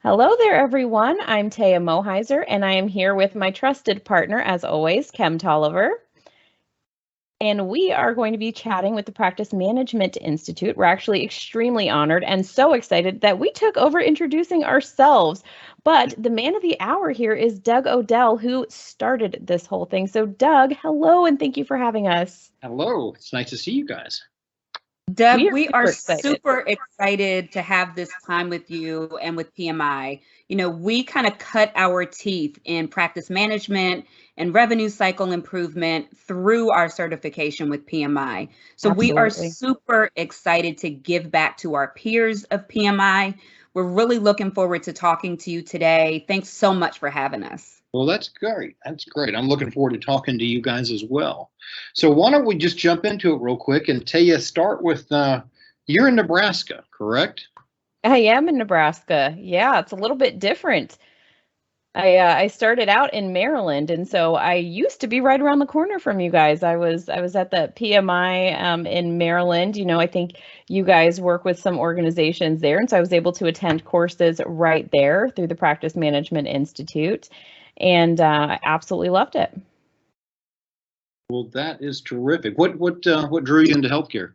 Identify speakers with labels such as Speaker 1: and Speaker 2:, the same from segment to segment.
Speaker 1: Hello there, everyone. I'm Taya Moheiser, and I am here with my trusted partner, as always, Kem Tolliver. And we are going to be chatting with the Practice Management Institute. We're actually extremely honored and so excited that we took over introducing ourselves. But the man of the hour here is Doug O'Dell, who started this whole thing. So, Doug, hello, and thank you for having us.
Speaker 2: Hello, it's nice to see you guys.
Speaker 3: Doug, we are
Speaker 1: excited.
Speaker 3: super excited to have this time with you and with PMI. You know, we kind of cut our teeth in practice management and revenue cycle improvement through our certification with PMI. So we are super excited to give back to our peers of PMI. We're really looking forward to talking to you today. Thanks so much for having us.
Speaker 2: Well, that's great. That's great. I'm looking forward to talking to you guys as well. So why don't we just jump into it real quick and Taya, start with, you're in Nebraska, correct?
Speaker 1: I am in Nebraska. Yeah, it's a little bit different. I started out in Maryland, and so I used to be right around the corner from you guys. I was at the PMI in Maryland. You know, I think you guys work with some organizations there, and so I was able to attend courses right there through the Practice Management Institute, and I absolutely loved it.
Speaker 2: Well, that is terrific. What drew you into healthcare?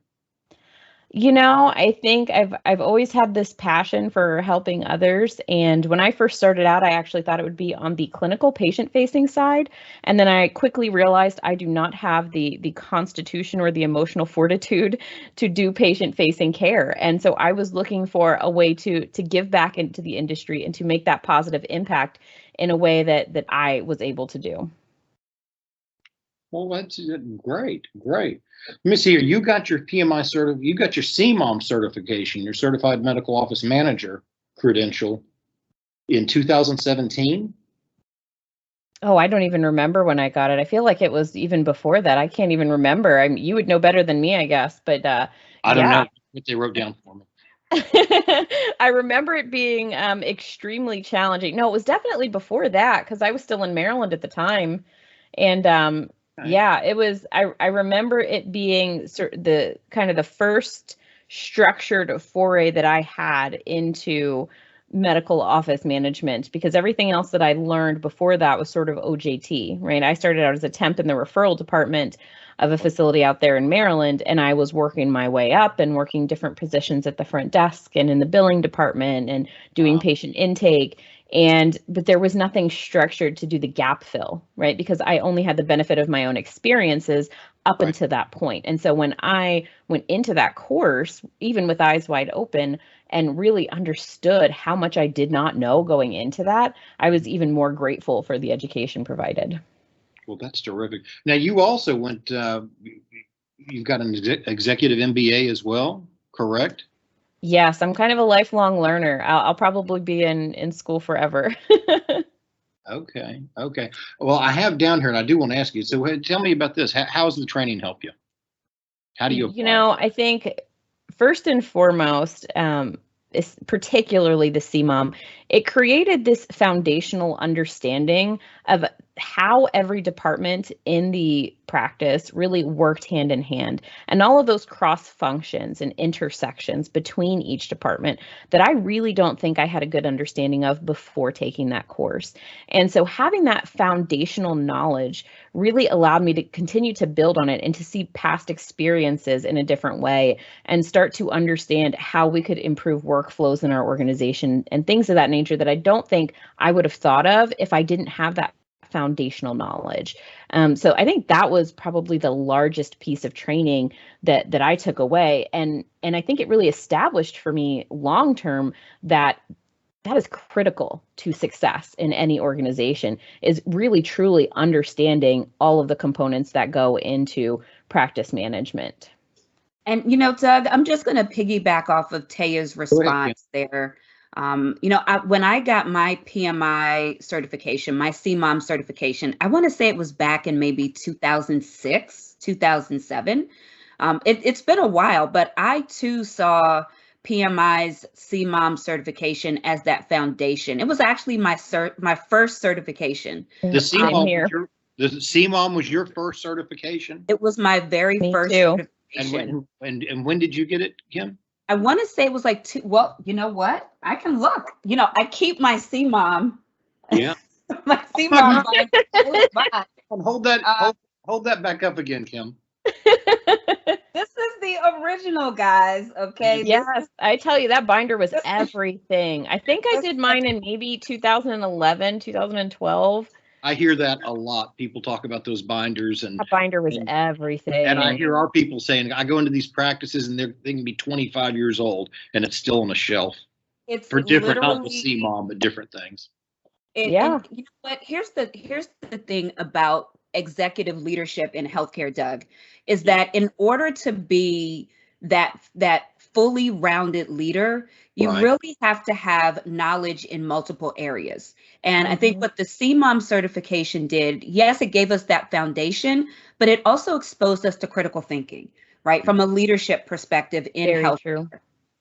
Speaker 1: You know, I think I've always had this passion for helping others. And when I first started out, I actually thought it would be on the clinical patient-facing side. And then I quickly realized I do not have the constitution or the emotional fortitude to do patient-facing care. And so I was looking for a way to give back into the industry and to make that positive impact in a way that I was able to do.
Speaker 2: Well, that's great. Great. Let me see here. You got your PMI you got your CMOM certification, your Certified Medical Office Manager credential in 2017.
Speaker 1: Oh, I don't even remember when I got it. I feel like it was even before that. I can't even remember. I mean, you would know better than me, I guess. But
Speaker 2: I don't know what they wrote down for me.
Speaker 1: I remember it being extremely challenging. No, it was definitely before that because I was still in Maryland at the time. And yeah, it was. I remember it being the kind of the first structured foray that I had into medical office management, because everything else that I learned before that was sort of OJT, right? I started out as a temp in the referral department of a facility out there in Maryland, and I was working my way up and working different positions at the front desk and in the billing department and doing patient intake. But there was nothing structured to do the gap fill, right? Because I only had the benefit of my own experiences up until that point. And so when I went into that course, even with eyes wide open, and really understood how much I did not know going into that, I was even more grateful for the education provided.
Speaker 2: Well, that's terrific. Now, you also went, you've got an executive MBA as well, correct?
Speaker 1: Yes, I'm kind of a lifelong learner. I'll probably be in school forever.
Speaker 2: Okay. Well, I have down here, and I do want to ask you. So, tell me about this. How does the training help you? How do you apply?
Speaker 1: You know, I think first and foremost, particularly the CMOM, it created this foundational understanding of how every department in the practice really worked hand in hand, and all of those cross functions and intersections between each department that I really don't think I had a good understanding of before taking that course. And so having that foundational knowledge really allowed me to continue to build on it and to see past experiences in a different way and start to understand how we could improve workflows in our organization and things of that nature that I don't think I would have thought of if I didn't have that foundational knowledge. So I think that was probably the largest piece of training that I took away. And I think it really established for me long term that is critical to success in any organization, is really truly understanding all of the components that go into practice management.
Speaker 3: And, you know, Doug, I'm just going to piggyback off of Taya's response there. You know, when I got my PMI certification, my CMOM certification, I want to say it was back in maybe 2006, 2007. It's been a while, but I too saw PMI's CMOM certification as that foundation. It was actually my first certification.
Speaker 2: The CMOM was your first certification?
Speaker 3: It was my very first certification.
Speaker 2: And when did you get it, Kim?
Speaker 3: I want to say it was like two. Well, you know what? I can look. I keep my CMOM.
Speaker 2: Yeah.
Speaker 3: My CMOM binder close by.
Speaker 2: Hold that. Hold that back up again, Kim.
Speaker 3: This is the original, guys. Okay.
Speaker 1: Yes, I tell you, that binder was everything. I think I did mine in maybe 2011, 2012.
Speaker 2: I hear that a lot. People talk about those binders, and
Speaker 1: that binder was everything.
Speaker 2: And I hear our people saying, I go into these practices and they can be 25 years old and it's still on a shelf.
Speaker 3: It's
Speaker 2: for different, not the CMOM, but different things.
Speaker 3: Yeah. And you know what? Here's the thing about executive leadership in healthcare, Doug, is that in order to be that fully rounded leader, you really have to have knowledge in multiple areas. And I think what the CMOM certification did, yes, it gave us that foundation, but it also exposed us to critical thinking, right? From a leadership perspective in healthcare. True.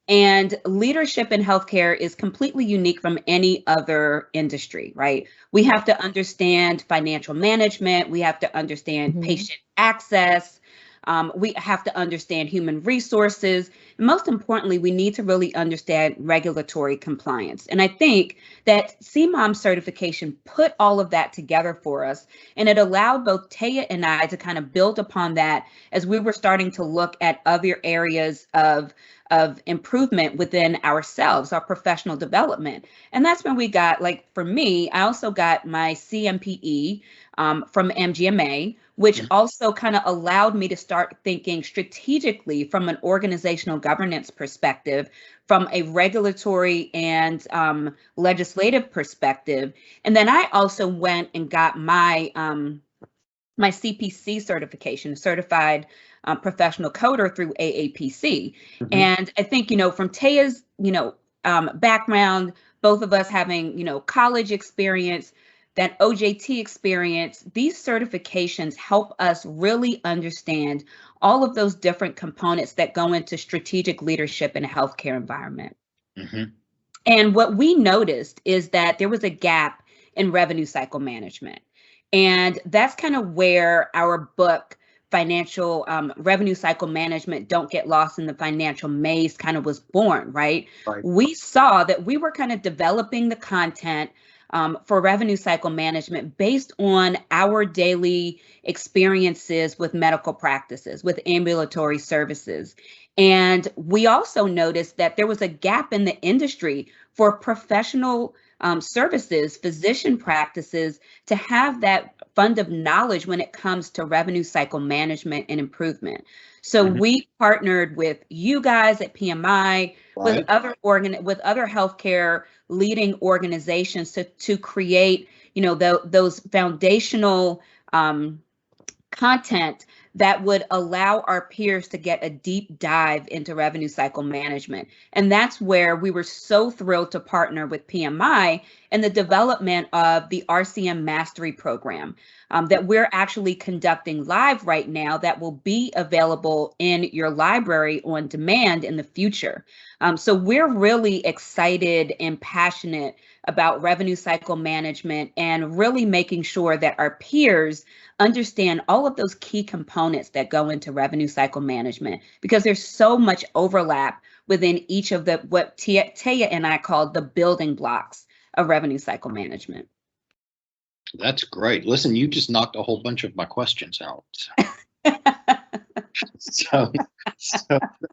Speaker 3: And leadership in healthcare is completely unique from any other industry, right? We have to understand financial management. We have to understand patient access. We have to understand human resources. And most importantly, we need to really understand regulatory compliance. And I think that CMOM certification put all of that together for us. And it allowed both Taya and I to kind of build upon that as we were starting to look at other areas of improvement within ourselves, our professional development. And that's when we got, like, for me, I also got my CMPE from MGMA, which also kind of allowed me to start thinking strategically from an organizational governance perspective, from a regulatory and legislative perspective. And then I also went and got my my CPC certification, certified professional coder through AAPC. And I think, from Taya's, background, both of us having, college experience, that OJT experience, these certifications help us really understand all of those different components that go into strategic leadership in a healthcare environment. And what we noticed is that there was a gap in revenue cycle management. And that's kind of where our book, Financial Revenue Cycle Management, Don't Get Lost in the Financial Maze, kind of was born, right? We saw that we were kind of developing the content for revenue cycle management based on our daily experiences with medical practices, with ambulatory services. And we also noticed that there was a gap in the industry for professional services, physician practices, to have that fund of knowledge when it comes to revenue cycle management and improvement. So we partnered with you guys at PMI, with other healthcare leading organizations to create, those foundational content that would allow our peers to get a deep dive into revenue cycle management. And that's where we were so thrilled to partner with PMI in the development of the RCM Mastery Program that we're actually conducting live right now, that will be available in your library on demand in the future. So we're really excited and passionate about revenue cycle management and really making sure that our peers understand all of those key components that go into revenue cycle management, because there's so much overlap within each of the, what Taya and I call the building blocks of revenue cycle management.
Speaker 2: That's great. Listen, you just knocked a whole bunch of my questions out. So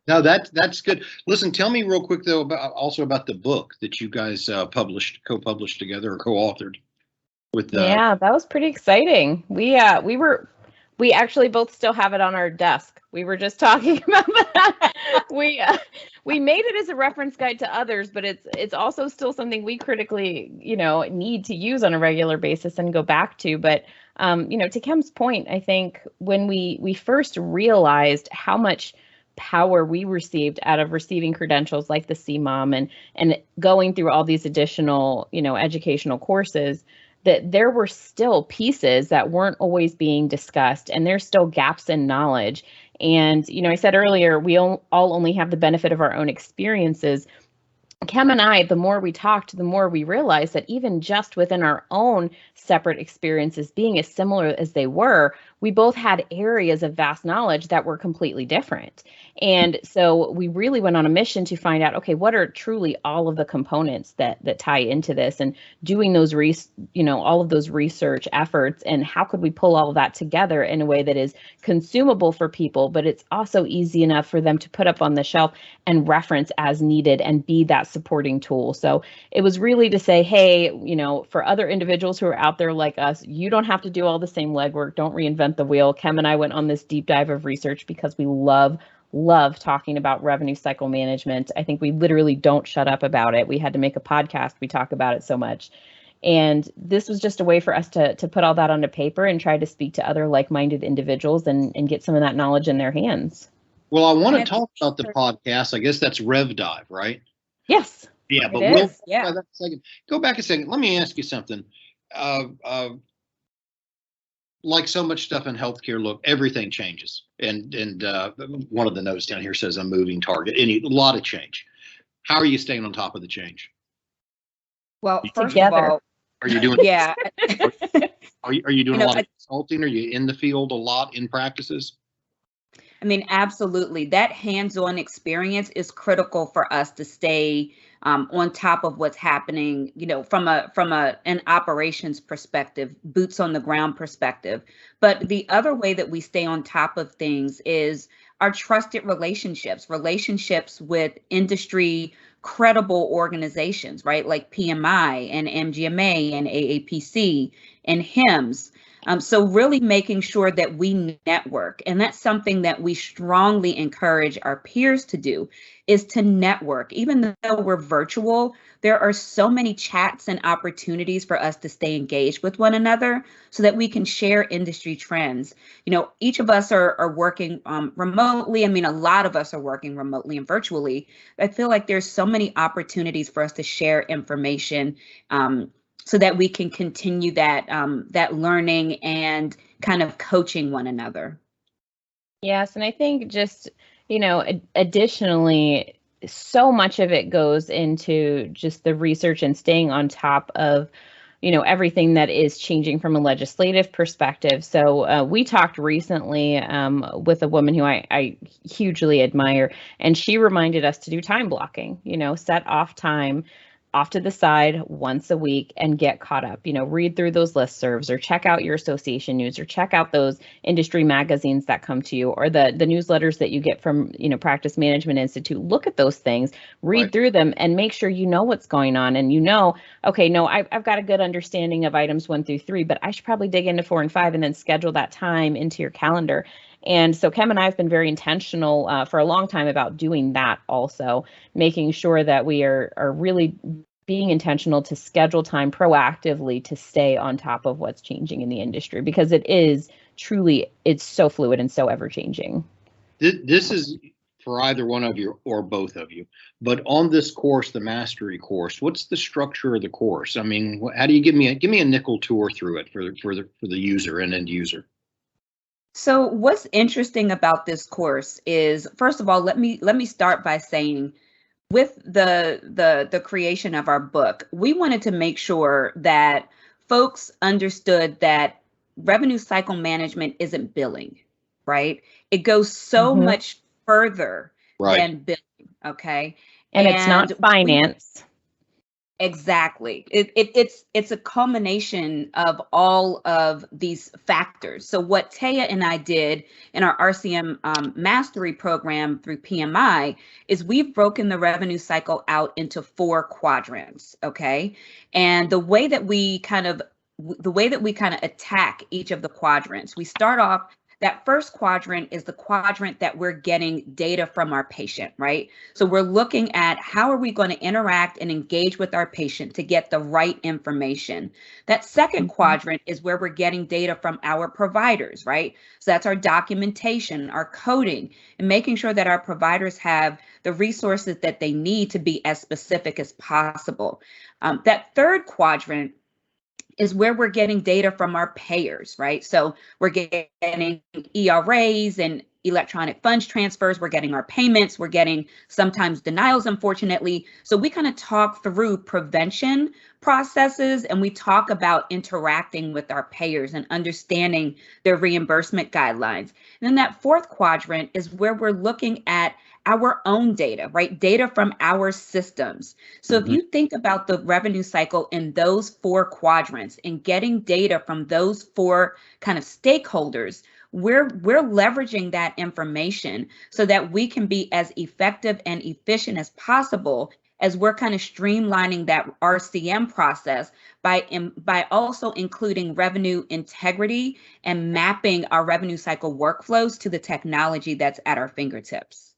Speaker 2: no, that's good. Listen, tell me real quick though about the book that you guys co-published together or co-authored with.
Speaker 1: Yeah, that was pretty exciting. We actually both still have it on our desk. We were just talking about that. We made it as a reference guide to others, but it's also still something we critically, need to use on a regular basis and go back to. But to Kem's point, I think when we first realized how much power we received out of receiving credentials like the CMOM and going through all these additional, educational courses, that there were still pieces that weren't always being discussed, and there's still gaps in knowledge. And, I said earlier, we all only have the benefit of our own experiences, Kem and I, the more we talked, the more we realized that even just within our own separate experiences, being as similar as they were, we both had areas of vast knowledge that were completely different. And so we really went on a mission to find out, okay, what are truly all of the components that tie into this, and doing those all of those research efforts, and how could we pull all of that together in a way that is consumable for people, but it's also easy enough for them to put up on the shelf and reference as needed and be that supporting tool. So it was really to say, hey, for other individuals who are out there like us, you don't have to do all the same legwork. Don't reinvent the wheel. Kem and I went on this deep dive of research because we love talking about revenue cycle management. I think we literally don't shut up about it. We had to make a podcast. We talk about it so much. And this was just a way for us to put all that onto paper and try to speak to other like-minded individuals and get some of that knowledge in their hands.
Speaker 2: Well, I want to talk about the podcast. I guess that's RevDive, right?
Speaker 1: Yes.
Speaker 2: Yeah, but we'll that second. Go back a second. Let me ask you something. Like so much stuff in healthcare, look, everything changes. And one of the notes down here says a moving target. A lot of change. How are you staying on top of the change?
Speaker 3: Well, first of all,
Speaker 2: are you doing?
Speaker 3: Yeah.
Speaker 2: Are you doing a lot of consulting? Are you in the field a lot in practices?
Speaker 3: I mean, absolutely. That hands-on experience is critical for us to stay on top of what's happening, from an operations perspective, boots on the ground perspective. But the other way that we stay on top of things is our trusted relationships with industry credible organizations, right? Like PMI and MGMA and AAPC and HIMSS. So really making sure that we network, and that's something that we strongly encourage our peers to do, is to network. Even though we're virtual, there are so many chats and opportunities for us to stay engaged with one another so that we can share industry trends. Each of us are working remotely. I mean, a lot of us are working remotely and virtually. I feel like there's so many opportunities for us to share information so that we can continue that learning and kind of coaching one another.
Speaker 1: Yes, and I think just, additionally, so much of it goes into just the research and staying on top of, everything that is changing from a legislative perspective. So we talked recently with a woman who I hugely admire, and she reminded us to do time blocking, set off time off to the side once a week and get caught up, read through those listservs, or check out your association news, or check out those industry magazines that come to you, or the newsletters that you get from, Practice Management Institute. Look at those things, read through them, and make sure you know what's going on. And okay, no, I've got a good understanding of items 1 through 3, but I should probably dig into 4 and 5 and then schedule that time into your calendar. And so Kem and I have been very intentional for a long time about doing that also, making sure that we are really being intentional to schedule time proactively to stay on top of what's changing in the industry, because it's so fluid and so ever changing.
Speaker 2: This is for either one of you or both of you, but on this course, the mastery course, what's the structure of the course? I mean, how do you give me a nickel tour through it for the user and end user?
Speaker 3: So what's interesting about this course is, first of all, let me start by saying, with the creation of our book, we wanted to make sure that folks understood that revenue cycle management isn't billing, right? It goes so much further than billing, okay?
Speaker 1: And it's not finance.
Speaker 3: Exactly. It's a culmination of all of these factors. So what Taya and I did in our RCM mastery program through PMI is we've broken the revenue cycle out into 4 quadrants, okay? And the way that we kind of attack each of the quadrants, we start off. That first quadrant is the quadrant that we're getting data from our patient, right? So we're looking at how are we going to interact and engage with our patient to get the right information. That second quadrant is where we're getting data from our providers, right? So that's our documentation, our coding, and making sure that our providers have the resources that they need to be as specific as possible. That third quadrant is where we're getting data from our payers, right? So we're getting ERAs and electronic funds transfers, we're getting our payments, we're getting sometimes denials, unfortunately. So we kind of talk through prevention processes, and we talk about interacting with our payers and understanding their reimbursement guidelines. And then that fourth quadrant is where we're looking at our own data, right? Data from our systems. So if you think about the revenue cycle in those four quadrants and getting data from those four kind of stakeholders, we're leveraging that information so that we can be as effective and efficient as possible as we're kind of streamlining that RCM process by also including revenue integrity and mapping our revenue cycle workflows to the technology that's at our fingertips.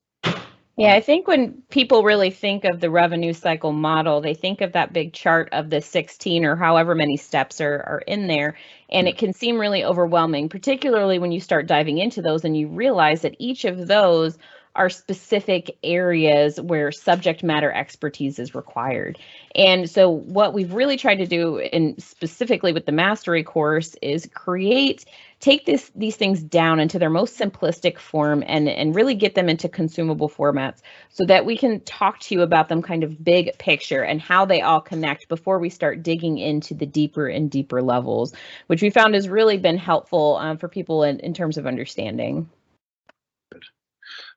Speaker 1: Yeah, I think when people really think of the revenue cycle model, they think of that big chart of the 16 or however many steps are in there. And it can seem really overwhelming, particularly when you start diving into those and you realize that each of those are specific areas where subject matter expertise is required. And so what we've really tried to do, and specifically with the mastery course, is take these things down into their most simplistic form and really get them into consumable formats so that we can talk to you about them kind of big picture and how they all connect before we start digging into the deeper and deeper levels, which we found has really been helpful for people in terms of understanding.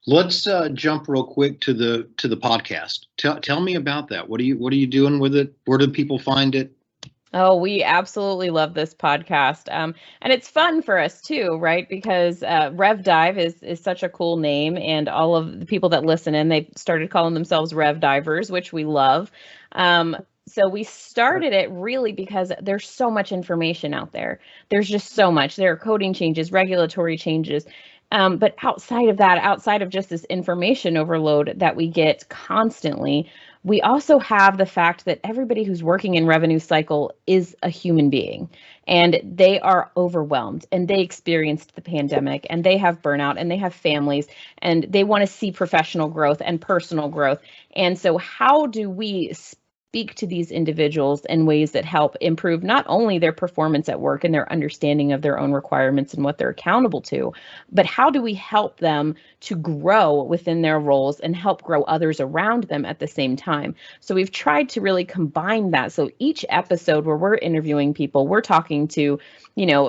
Speaker 2: Let's jump real quick to the podcast. Tell me about that. What are you doing with it? Where do people find it?
Speaker 1: Oh, we absolutely love this podcast. And it's fun for us too, right? Because RevDive is such a cool name, and all of the people that listen in, they started calling themselves RevDivers, which we love. So we started it really because there's so much information out there. There's just so much. There are coding changes, regulatory changes. But outside of that, outside of just this information overload that we get constantly, we also have the fact that everybody who's working in revenue cycle is a human being, and they are overwhelmed, and they experienced the pandemic, and they have burnout, and they have families, and they want to see professional growth and personal growth. And so how do we speak to these individuals in ways that help improve not only their performance at work and their understanding of their own requirements and what they're accountable to, but how do we help them to grow within their roles and help grow others around them at the same time? So we've tried to really combine that. So each episode where we're interviewing people, we're talking to,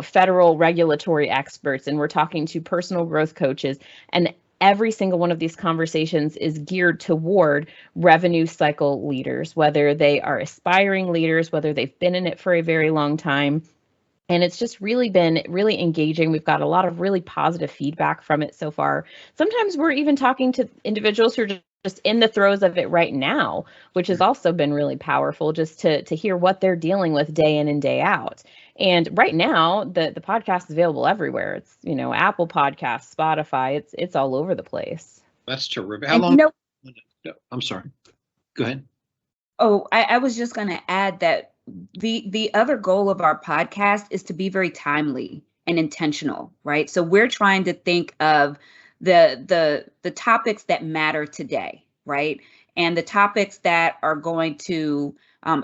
Speaker 1: federal regulatory experts, and we're talking to personal growth coaches, and every single one of these conversations is geared toward revenue cycle leaders, whether they are aspiring leaders, whether they've been in it for a very long time. And it's just really been really engaging. We've got a lot of really positive feedback from it so far. Sometimes we're even talking to individuals who are just in the throes of it right now, which has also been really powerful, just to hear what they're dealing with day in and day out. And right now, the podcast is available everywhere. It's, Apple Podcasts, Spotify, it's all over the place.
Speaker 2: That's terrific. How long? No, I'm sorry. Go ahead.
Speaker 3: Oh, I was just going to add that the other goal of our podcast is to be very timely and intentional, right? So we're trying to think of the topics that matter today, right? And the topics that are going to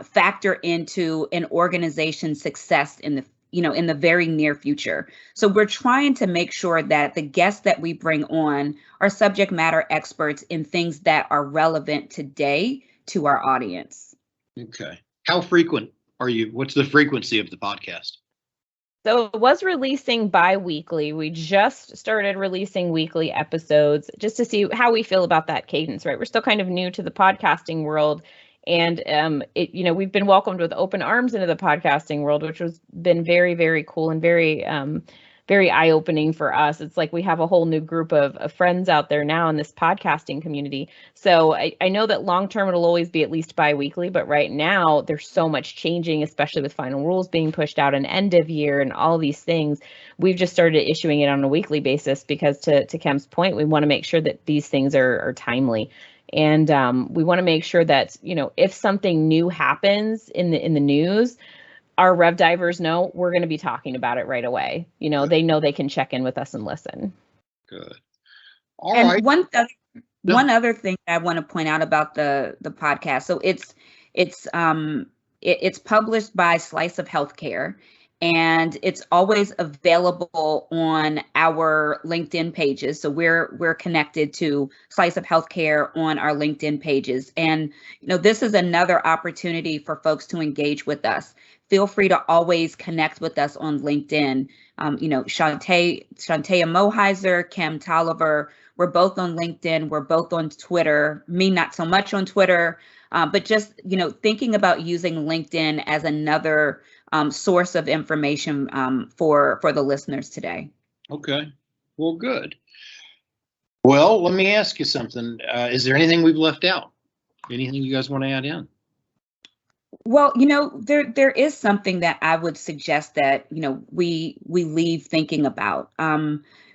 Speaker 3: factor into an organization's success in the very near future. So we're trying to make sure that the guests that we bring on are subject matter experts in things that are relevant today to our audience.
Speaker 2: Okay. How frequent are you? What's the frequency of the podcast?
Speaker 1: So it was releasing bi-weekly. We just started releasing weekly episodes just to see how we feel about that cadence, right? We're still kind of new to the podcasting world. And we've been welcomed with open arms into the podcasting world, which has been very, very cool and very, very eye-opening for us. It's like we have a whole new group of friends out there now in this podcasting community. So I know that long-term it'll always be at least bi-weekly, but right now there's so much changing, especially with final rules being pushed out and end of year and all these things. We've just started issuing it on a weekly basis because to Kem's point, we want to make sure that these things are timely. And we want to make sure that, if something new happens in the news, our RevDivers know we're going to be talking about it right away. They know they can check in with us and listen.
Speaker 2: Good.
Speaker 3: All right. One other thing I want to point out about the podcast. So it's published by Slice of Healthcare, and it's always available on our LinkedIn pages. So we're connected to Slice of Healthcare on our LinkedIn pages. And this is another opportunity for folks to engage with us. Feel free to always connect with us on LinkedIn. Shawntea Moheiser, Kem Tolliver, we're both on LinkedIn. We're both on Twitter. Me, not so much on Twitter, but just, thinking about using LinkedIn as another source of information for the listeners today.
Speaker 2: Okay, well, good. Well, let me ask you something. Is there anything we've left out? Anything you guys want to add in?
Speaker 3: Well, there is something that I would suggest that, we leave thinking about.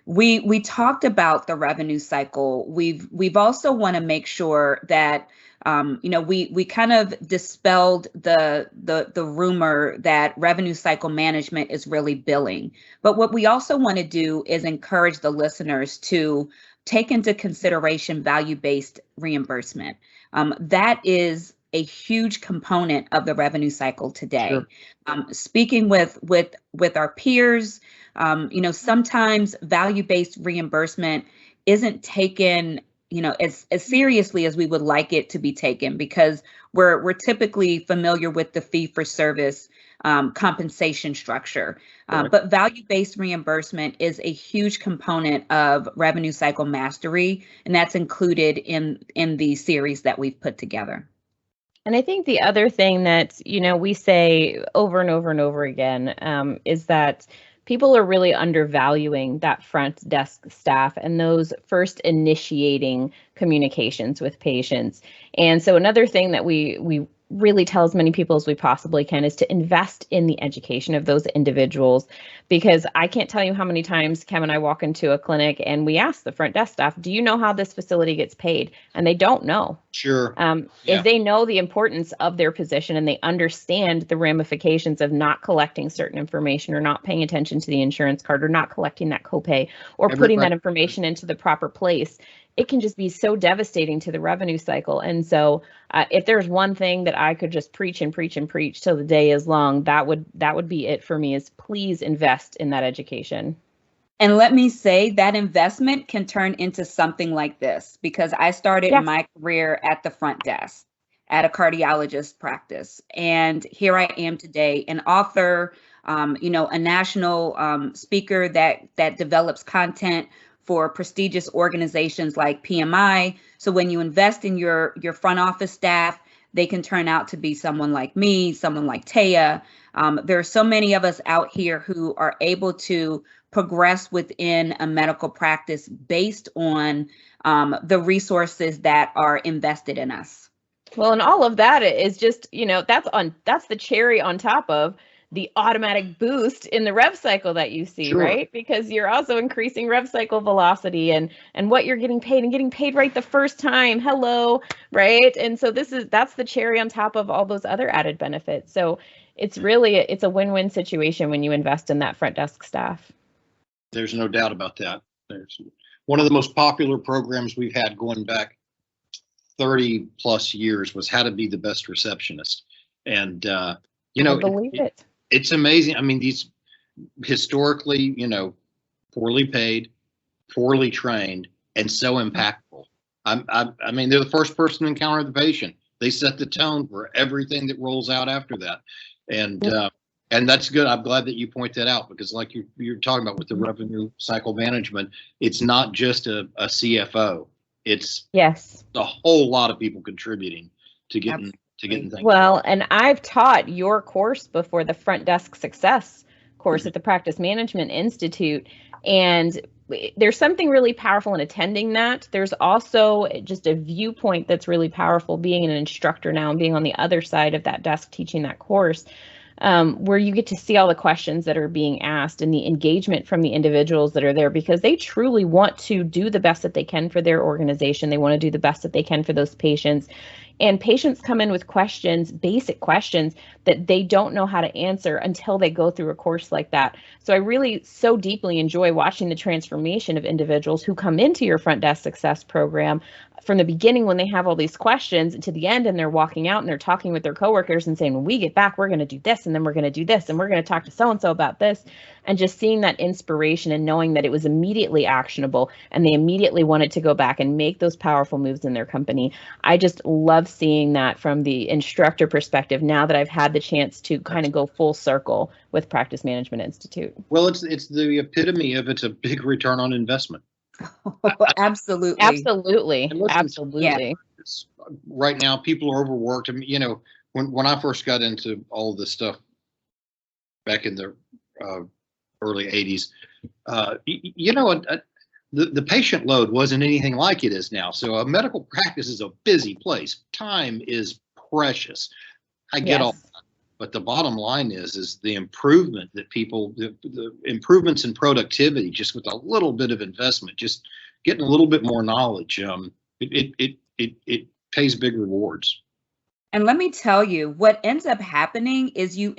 Speaker 3: We talked about the revenue cycle. We've also want to make sure that we kind of dispelled the rumor that revenue cycle management is really billing. But what we also want to do is encourage the listeners to take into consideration value-based reimbursement. That is a huge component of the revenue cycle today. Sure. Speaking with our peers, sometimes value-based reimbursement isn't taken, as seriously as we would like it to be taken, because we're typically familiar with the fee-for-service compensation structure. Right. But value-based reimbursement is a huge component of revenue cycle mastery, and that's included in the series that we've put together.
Speaker 1: And I think the other thing that, we say over and over and over again is that people are really undervaluing that front desk staff and those first initiating communications with patients. And so another thing that we really tell as many people as we possibly can is to invest in the education of those individuals, because I can't tell you how many times Kem and I walk into a clinic and we ask the front desk staff, do you know how this facility gets paid? And they don't know.
Speaker 2: Sure.
Speaker 1: If they know the importance of their position and they understand the ramifications of not collecting certain information or not paying attention to the insurance card or not collecting that copay or putting that information into the proper place, it can just be so devastating to the revenue cycle. And so if there's one thing that I could just preach and preach and preach till the day is long, that would be it for me, is please invest in that education.
Speaker 3: And let me say that investment can turn into something like this, because I started my career at the front desk at a cardiologist practice. And here I am today, an author, a national speaker that develops content for prestigious organizations like PMI. So when you invest in your front office staff, they can turn out to be someone like me, someone like Taya. There are so many of us out here who are able to progress within a medical practice based on the resources that are invested in us.
Speaker 1: Well, and all of that is just, that's the cherry on top of the automatic boost in the rev cycle that you see, sure. Right? Because you're also increasing rev cycle velocity and what you're getting paid and getting paid right the first time. Hello, right? And so that's the cherry on top of all those other added benefits. So it's a win-win situation when you invest in that front desk staff.
Speaker 2: There's no doubt about that. There's one of the most popular programs we've had going back 30 plus years was How to Be the Best Receptionist. And, I believe it. It's amazing. I mean, these historically, poorly paid, poorly trained, and so impactful. I mean, they're the first person to encounter the patient. They set the tone for everything that rolls out after that. And that's good. I'm glad that you point that out, because like you're talking about with the revenue cycle management, it's not just a CFO. It's a whole lot of people contributing to getting things.
Speaker 1: Well, and I've taught your course before, the Front Desk Success course at the Practice Management Institute. And there's something really powerful in attending that. There's also just a viewpoint that's really powerful being an instructor now and being on the other side of that desk teaching that course, where you get to see all the questions that are being asked and the engagement from the individuals that are there, because they truly want to do the best that they can for their organization. They want to do the best that they can for those patients. And patients come in with questions, basic questions that they don't know how to answer until they go through a course like that. So I really so deeply enjoy watching the transformation of individuals who come into your front desk success program from the beginning when they have all these questions to the end, and they're walking out and they're talking with their coworkers and saying, when we get back, we're going to do this, and then we're going to do this, and we're going to talk to so-and-so about this. And just seeing that inspiration and knowing that it was immediately actionable and they immediately wanted to go back and make those powerful moves in their company. I just love seeing that from the instructor perspective now that I've had the chance to kind of go full circle with Practice Management Institute.
Speaker 2: Well, it's the epitome of it's a big return on investment.
Speaker 3: Absolutely.
Speaker 1: Absolutely.
Speaker 2: And listen,
Speaker 1: Absolutely.
Speaker 2: Right now, people are overworked. I mean, you know, when I first got into all of this stuff back in the early 80s, you know, the patient load wasn't anything like it is now. So a medical practice is a busy place. Time is precious. I get all that. But the bottom line is the improvement that people, the improvements in productivity, just with a little bit of investment, just getting a little bit more knowledge, it pays big rewards.
Speaker 3: And let me tell you, what ends up happening is you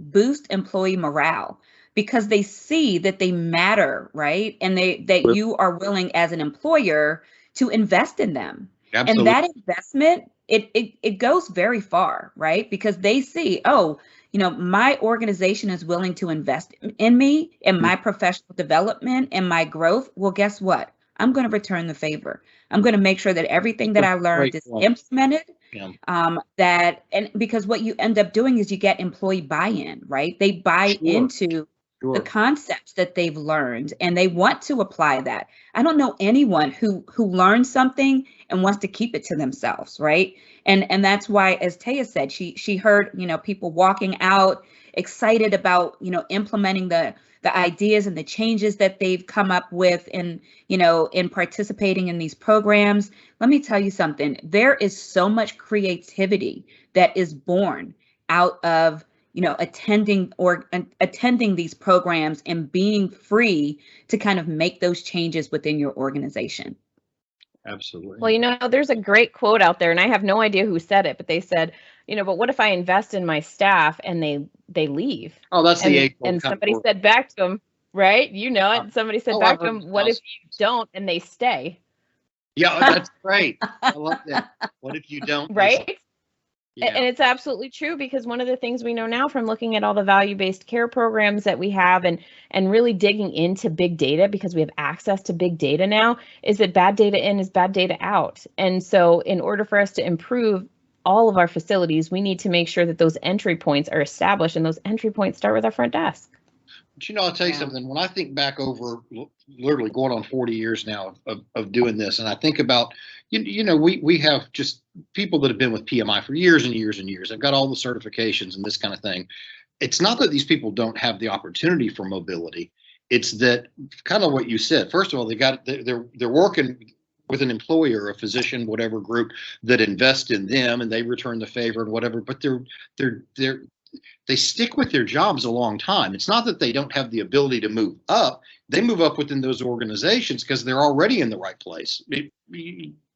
Speaker 3: boost employee morale because they see that they matter, right? And that you are willing as an employer to invest in them. Absolutely. And that investment, it goes very far, right? Because they see, oh, you know, my organization is willing to invest in me, in my professional development, and my growth. Well, guess what? I'm going to return the favor. I'm going to make sure that everything that I learned is implemented. Yeah. Because what you end up doing is you get employee buy-in, right? They buy into the concepts that they've learned and they want to apply that. I don't know anyone who learns something and wants to keep it to themselves, right? And that's why, as Taya said, she heard, you know, people walking out excited about, you know, implementing the ideas and the changes that they've come up with in, you know, in participating in these programs. Let me tell you something. There is so much creativity that is born out of, you know, attending these programs and being free to kind of make those changes within your organization.
Speaker 2: Absolutely.
Speaker 1: Well, you know, there's a great quote out there, and I have no idea who said it, but they said, you know, but what if I invest in my staff and they leave?
Speaker 2: Oh, that's
Speaker 1: and somebody said back to them, right? You know it. Somebody said back to them, what if you don't and they stay?
Speaker 2: Yeah, that's great. I love that. What if you don't?
Speaker 1: Right? Yeah. And it's absolutely true, because one of the things we know now from looking at all the value-based care programs that we have and really digging into big data, because we have access to big data now, is that bad data in is bad data out. And so in order for us to improve all of our facilities, we need to make sure that those entry points are established, and those entry points start with our front desk.
Speaker 2: But you know, I'll tell you something. When I think back over literally going on 40 years now of doing this, and I think about, you know, we have just people that have been with PMI for years and years and years. They've got all the certifications and this kind of thing. It's not that these people don't have the opportunity for mobility. It's that kind of what you said. First of all, they're working with an employer, a physician, whatever group that invests in them, and they return the favor and whatever. But they stick with their jobs a long time. It's not that they don't have the ability to move up. They move up within those organizations because they're already in the right place.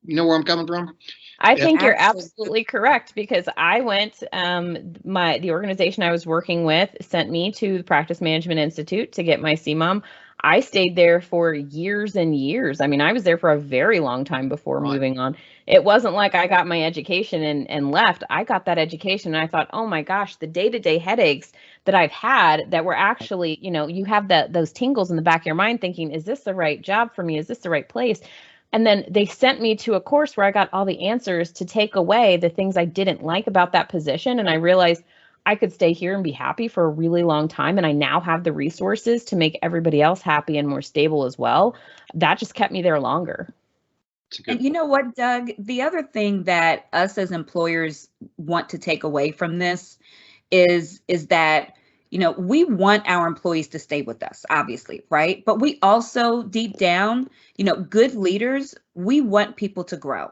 Speaker 2: You know where I'm coming from?
Speaker 1: I think you're absolutely correct, because I went, the organization I was working with sent me to the Practice Management Institute to get my CMOM. I stayed there for years and years. I mean, I was there for a very long time before moving on. It wasn't like I got my education and left. I got that education and I thought, oh my gosh, the day-to-day headaches that I've had that were actually, you know, you have those tingles in the back of your mind thinking, is this the right job for me? Is this the right place? And then they sent me to a course where I got all the answers to take away the things I didn't like about that position. And I realized I could stay here and be happy for a really long time. And I now have the resources to make everybody else happy and more stable as well. That just kept me there longer.
Speaker 3: And you know what, Doug, the other thing that us as employers want to take away from this is that, you know, we want our employees to stay with us, obviously, right? But we also deep down, you know, good leaders, we want people to grow.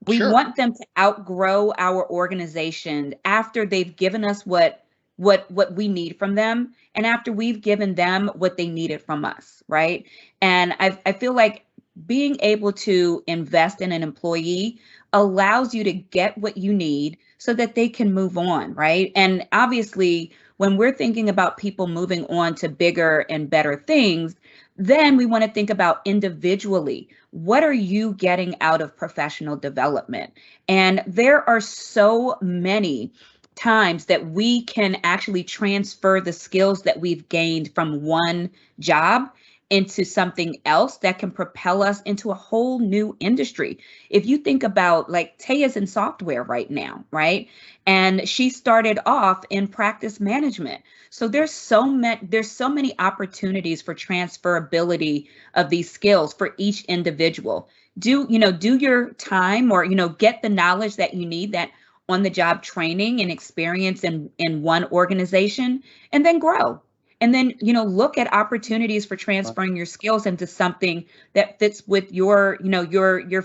Speaker 3: We want them to outgrow our organization after they've given us what we need from them, and after we've given them what they needed from us, right? And I feel like being able to invest in an employee allows you to get what you need so that they can move on, right? And obviously, when we're thinking about people moving on to bigger and better things, then we want to think about individually, what are you getting out of professional development? And there are so many times that we can actually transfer the skills that we've gained from one job into something else that can propel us into a whole new industry. If you think about, like, Taya's in software right now, right? And she started off in practice management. So there's so many opportunities for transferability of these skills for each individual. Do your time, or get the knowledge that you need, that on the job training and experience in one organization, and then grow. And then, look at opportunities for transferring your skills into something that fits with your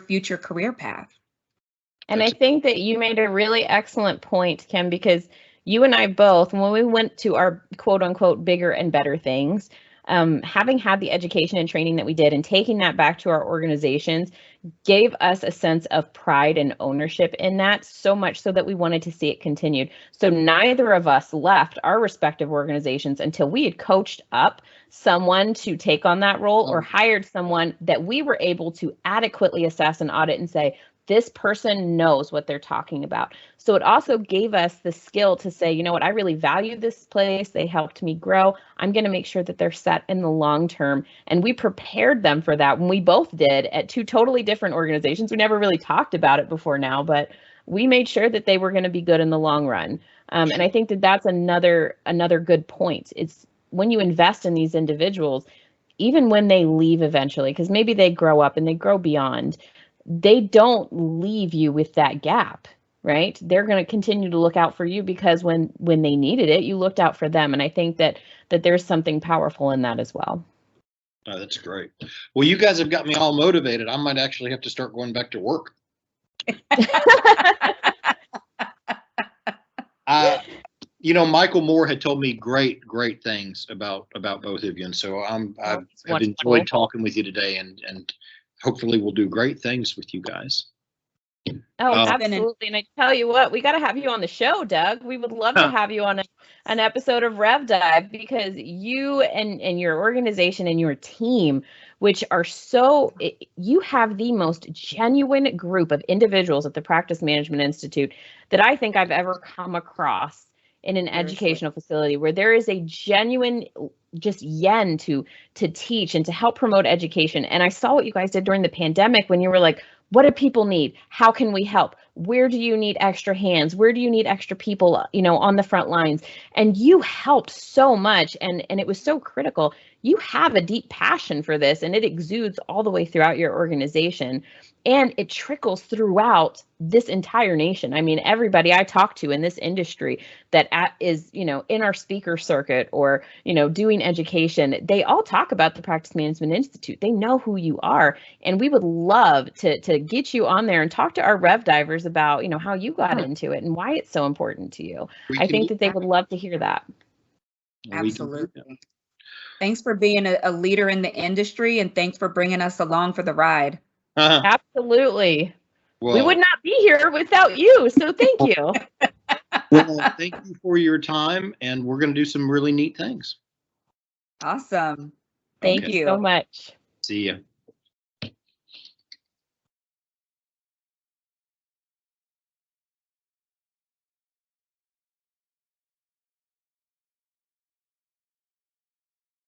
Speaker 3: future career path.
Speaker 1: And I think that you made a really excellent point, Kem, because you and I both, when we went to our quote unquote bigger and better things, having had the education and training that we did and taking that back to our organizations gave us a sense of pride and ownership in that, so much so that we wanted to see it continued. So neither of us left our respective organizations until we had coached up someone to take on that role, or hired someone that we were able to adequately assess and audit and say, this person knows what they're talking about. So it also gave us the skill to say, you know what, I really value this place. They helped me grow. I'm going to make sure that they're set in the long term. And we prepared them for that when we both did at two totally different organizations. We never really talked about it before now, but we made sure that they were going to be good in the long run. And I think that that's another good point. It's when you invest in these individuals, even when they leave eventually, because maybe they grow up and they grow beyond, they don't leave you with that gap, right? They're going to continue to look out for you because when they needed it, you looked out for them. And I think that there's something powerful in that as well.
Speaker 2: Oh, that's great. Well, you guys have got me all motivated. I might actually have to start going back to work. Michael Moore had told me great things about both of you. And so I've enjoyed talking with you today, and hopefully we'll do great things with you guys.
Speaker 1: Oh, absolutely. And I tell you what, we got to have you on the show, Doug. We would love to have you on an episode of RevDive, because you and your organization and your team, which are you have the most genuine group of individuals at the Practice Management Institute that I think I've ever come across in an educational facility, where there is a genuine just yen to teach and to help promote education. And I saw what you guys did during the pandemic when you were like, what do people need? How can we help? Where do you need extra hands? Where do you need extra people, on the front lines? And you helped so much, and it was so critical. You have a deep passion for this, and it exudes all the way throughout your organization, and it trickles throughout this entire nation. I mean, everybody I talk to in this industry that is, in our speaker circuit or, doing education, they all talk about the Practice Management Institute. They know who you are, and we would love to get you on there and talk to our RevDivers about, how you got into it and why it's so important to you. I think that they would love to hear that.
Speaker 3: Absolutely. Thanks for being a leader in the industry, and thanks for bringing us along for the ride.
Speaker 1: Absolutely. Well, we would not be here without you. So thank you.
Speaker 2: Well, thank you for your time, and we're going to do some really neat things.
Speaker 3: Awesome.
Speaker 1: Thank you so much.
Speaker 2: See you.